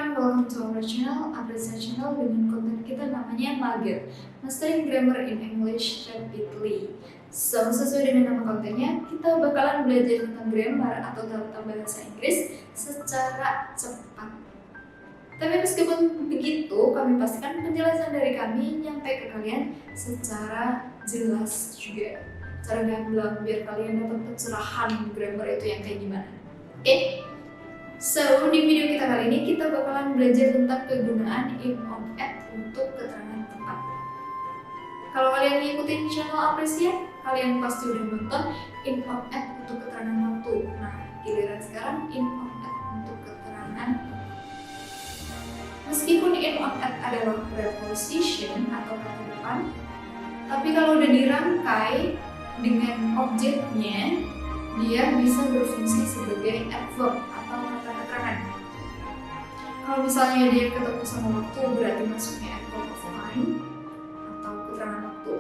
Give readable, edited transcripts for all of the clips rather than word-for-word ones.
everyone, welcome to our channel, Aprisa Channel dengan konten kita namanya Mager, Mastering Grammar in English Rapidly. So, sesuai dengan nama kontennya, kita bakalan belajar tentang grammar atau tata bahasa Inggris secara cepat. Tapi meskipun begitu, kami pastikan penjelasan dari kami nyampe ke kalian secara jelas juga. Cara gamblang biar kalian dapat pencerahan grammar itu yang kayak gimana. Oke? So, di video kita kali ini kita bakalan belajar tentang kegunaan in, on, at untuk keterangan tempat. Kalau kalian ngikutin channel Aprisia, kalian pasti udah nonton in, on, at untuk keterangan waktu. Nah, giliran sekarang in, on, at untuk keterangan. Meskipun in, on, at adalah preposition atau kata depan, tapi kalau udah dirangkai dengan objeknya, dia bisa berfungsi sebagai adverb atau kata keterangan. Kalau misalnya dia ketemu sama waktu, berarti masuknya adverb of time atau keterangan waktu.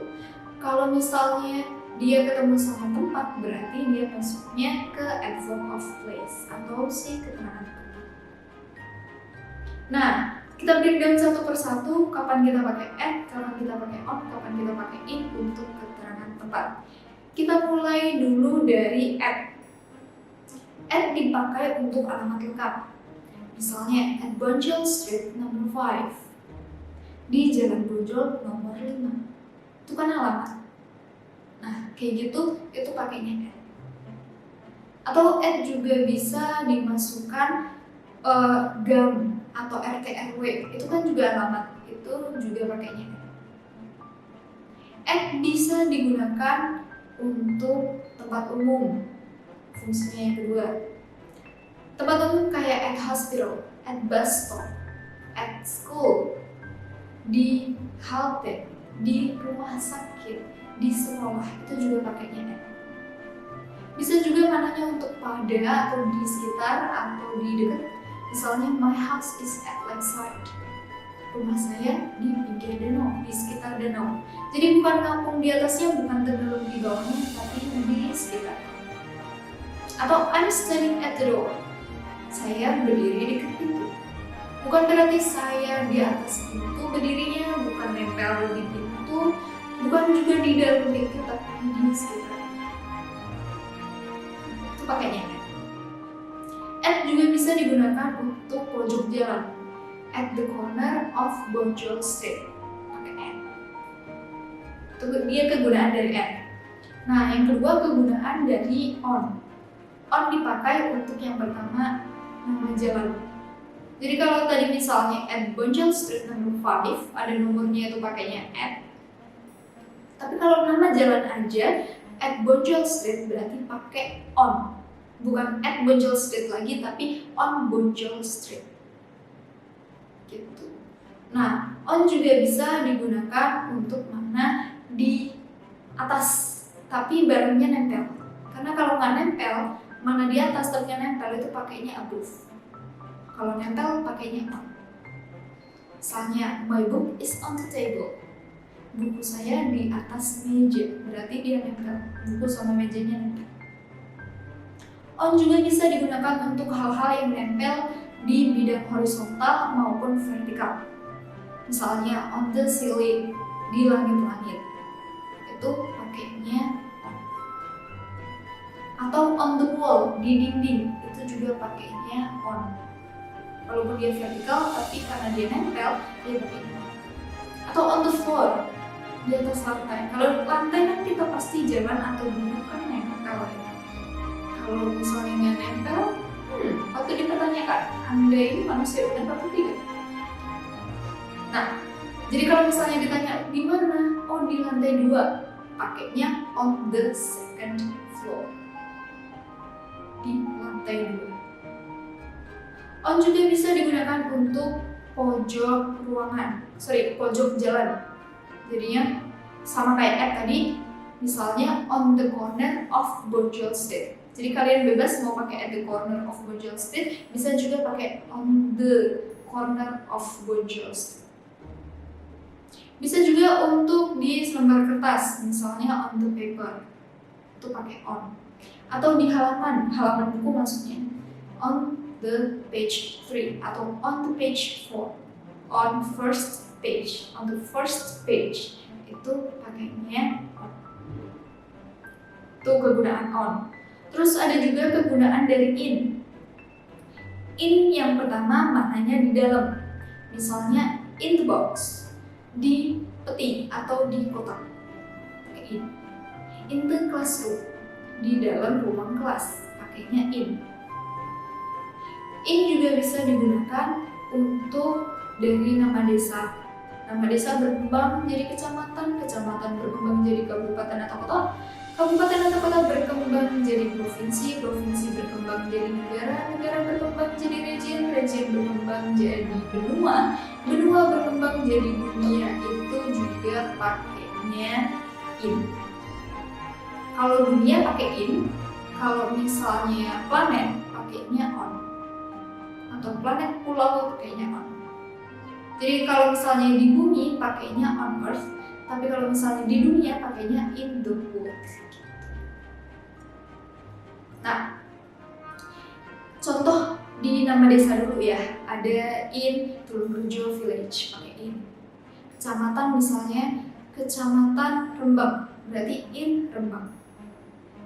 Kalau misalnya dia ketemu sama tempat, berarti dia masuknya ke adverb of place atau si keterangan tempat. Nah, kita breakdown satu persatu kapan kita pakai at, kapan kita pakai on, kapan kita pakai in untuk keterangan tempat. Kita mulai dulu dari at. At dipakai untuk alamat lengkap. Misalnya at Bonjol Street nomor 5. Di Jalan Bonjol nomor 5. Itu kan alamat. Nah, kayak gitu itu pakainya at. Atau at juga bisa dimasukkan GAM atau RT RW. Itu kan juga alamat. Itu juga pakainya at. At bisa digunakan untuk tempat umum. Fungsinya yang kedua, tempat umum kayak at hospital, at bus stop, at school, di halte, di rumah sakit, di sekolah, itu juga pakainya at. Bisa juga mananya untuk pada atau di sekitar atau di dekat. Misalnya my house is at lakeside, rumah saya di pinggir danau, di sekitar danau. Jadi bukan kampung di atasnya, bukan tenggelam di bawahnya, tapi di sekitar. Atau I'm standing at the door, saya berdiri di dekat pintu. Bukan berarti saya di atas pintu berdirinya, bukan nempel di pintu, bukan juga di dalam pintu, tapi di sekitar. Itu pakainya. At juga bisa digunakan untuk pojok jalan. At the corner of Bonjol Street, pakai at. Itu dia kegunaan dari at. Nah, yang kedua kegunaan dari on. On dipakai untuk yang pertama nama jalan. Jadi kalau tadi misalnya at Bonjol Street nomor 5 ada nomornya itu pakainya at. Tapi kalau nama jalan aja at Bonjol Street berarti pakai on. Bukan at Bonjol Street lagi tapi on Bonjol Street. Gitu. Nah, on juga bisa digunakan untuk mana di atas, tapi barangnya nempel. Karena kalau nggak nempel, mana di atas tapi nempel itu pakainya above. Kalau nempel pakainya on. Misalnya, my book is on the table. Buku saya di atas meja, berarti dia nempel. Buku sama mejanya nempel. On juga bisa digunakan untuk hal-hal yang nempel di bidang horizontal maupun vertikal. Misalnya on the ceiling, di langit-langit. Itu pakainya on. Atau on the wall, di dinding, itu juga pakainya on. Walaupun dia vertikal, tapi karena dia nempel, dia pakainya on. Atau on the floor, di atas lantai. Kalau lantai kan kita pasti jalan atau duduk kan nempel ya. Kalau misalnya nggak nempel, waktu dipertanyakan, Anda ini manusia benar atau tidak? Nah, jadi kalau misalnya ditanya di mana? Oh, di lantai 2. Pakainya on the second floor. Di lantai 2. On juga bisa digunakan untuk pojok ruangan. Pojok jalan. Jadinya sama kayak at tadi, misalnya on the corner of Bonjol Street. Jadi kalian bebas mau pakai at the corner of Bonjol Street, bisa juga pakai on the corner of Bonjol Street. Bisa juga untuk di selembar kertas, misalnya on the paper, itu pakai on. Atau di halaman buku maksudnya, on the page 3 atau on the page 4, on first page, on the first page itu pakainya on. Itu kegunaan on. Terus ada juga kegunaan dari in. In yang pertama maknanya di dalam. Misalnya in the box, di peti atau di kotak. Pakai in. In the classroom, di dalam ruang kelas. Pakainya in. In juga bisa digunakan untuk dari nama desa. Nama desa berkembang menjadi kecamatan, kecamatan berkembang menjadi kabupaten atau kota, kabupaten atau kota berkembang menjadi provinsi, provinsi berkembang menjadi negara, negara berkembang menjadi region, region berkembang menjadi benua, benua berkembang menjadi dunia. Itu juga pakainya in. Kalau dunia pakai in, kalau misalnya planet pakainya on, atau planet pulau pakainya on. Jadi kalau misalnya di bumi pakainya on earth, tapi kalau misalnya di dunia pakainya in the world. Nah, contoh di nama desa dulu ya, ada in Tulungagung Village pakai in. Kecamatan misalnya Kecamatan Rembang, berarti in Rembang.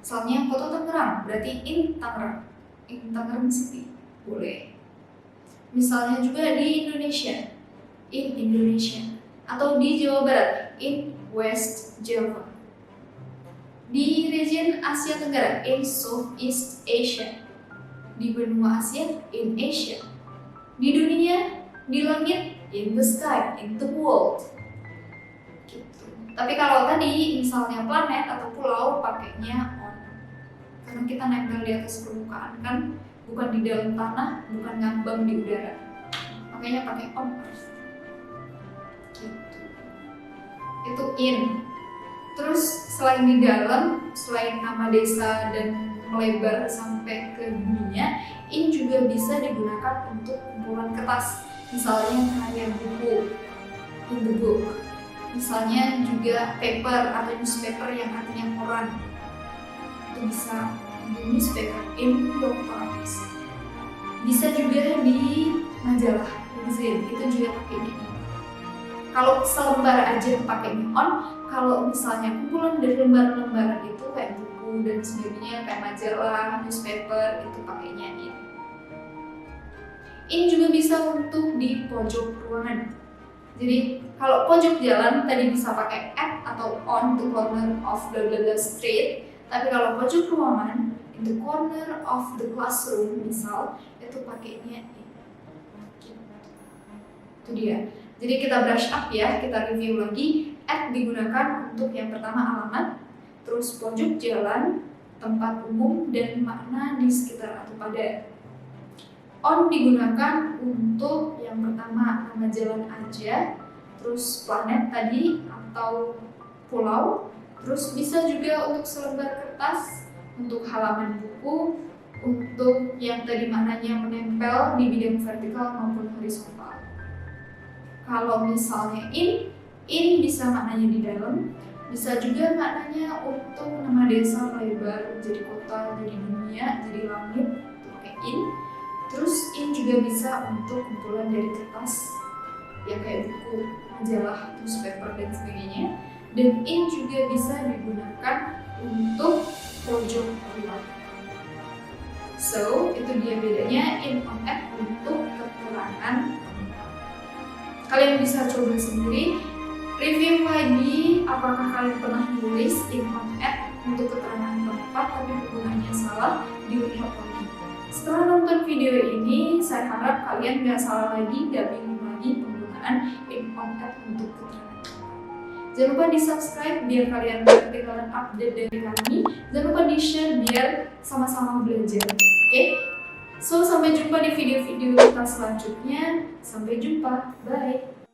Misalnya Kota Tangerang, berarti in Tangerang, in Tangerang City, boleh. Misalnya juga di Indonesia, in Indonesia, atau di Jawa Barat, in West Java. Di region Asia Tenggara, in Southeast Asia. Di benua Asia, in Asia. Di dunia, di langit, in the sky, in the world. Gitu. Tapi kalau tadi misalnya planet atau pulau pakainya on. Karena kita nempel di atas permukaan kan, bukan di dalam tanah, bukan ngambang di udara. Makanya pakai on earth. Gitu. Itu in. Terus selain di dalam, selain nama desa dan melebar sampai ke dunia, in juga bisa digunakan untuk kumpulan kertas. Misalnya kayak buku, in the book. Misalnya juga paper atau newspaper yang artinya koran. Itu bisa di newspaper, in New York Times. Bisa juga di majalah, magazine, itu juga pakainya in. Kalau selembar aja pakainya on, kalau misalnya kumpulan dari lembaran-lembaran itu kayak buku dan sebagainya, kayak majalah, newspaper, itu pakainya in. In juga bisa untuk di pojok ruangan. Jadi kalau pojok jalan tadi bisa pakai at atau on the corner of the street. Tapi kalau pojok ruangan, in the corner of the classroom misal, itu pakainya in. Itu dia. Jadi kita brush up ya, kita review lagi. At digunakan untuk yang pertama alamat, terus pojok jalan, tempat umum, dan makna di sekitar atau pada. On digunakan untuk yang pertama nama jalan aja, terus planet tadi atau pulau, terus bisa juga untuk selembar kertas, untuk halaman buku, untuk yang tadi maknanya menempel di bidang vertikal maupun horizontal. Kalau misalnya in bisa maknanya di dalam, bisa juga maknanya untuk nama desa melebar jadi kota, jadi dunia, jadi langit, itu pakai in. Terus in juga bisa untuk kumpulan dari kertas, ya kayak buku, majalah, newspaper dan sebagainya. Dan in juga bisa digunakan untuk pojok ruang. So itu dia bedanya in on at untuk keterangan. Kalian bisa coba sendiri, review lagi apakah kalian pernah nulis in on at untuk keterangan tempat tapi penggunaannya salah, dilihat lagi. Setelah nonton video ini, saya harap kalian gak salah lagi, gak bingung lagi penggunaan in on at untuk keterangan tempat. Jangan lupa di subscribe biar kalian gak ketinggalan update dari kami. Jangan lupa di share biar sama-sama belajar. Oke? So, sampai jumpa di video-video kita selanjutnya. Sampai jumpa. Bye.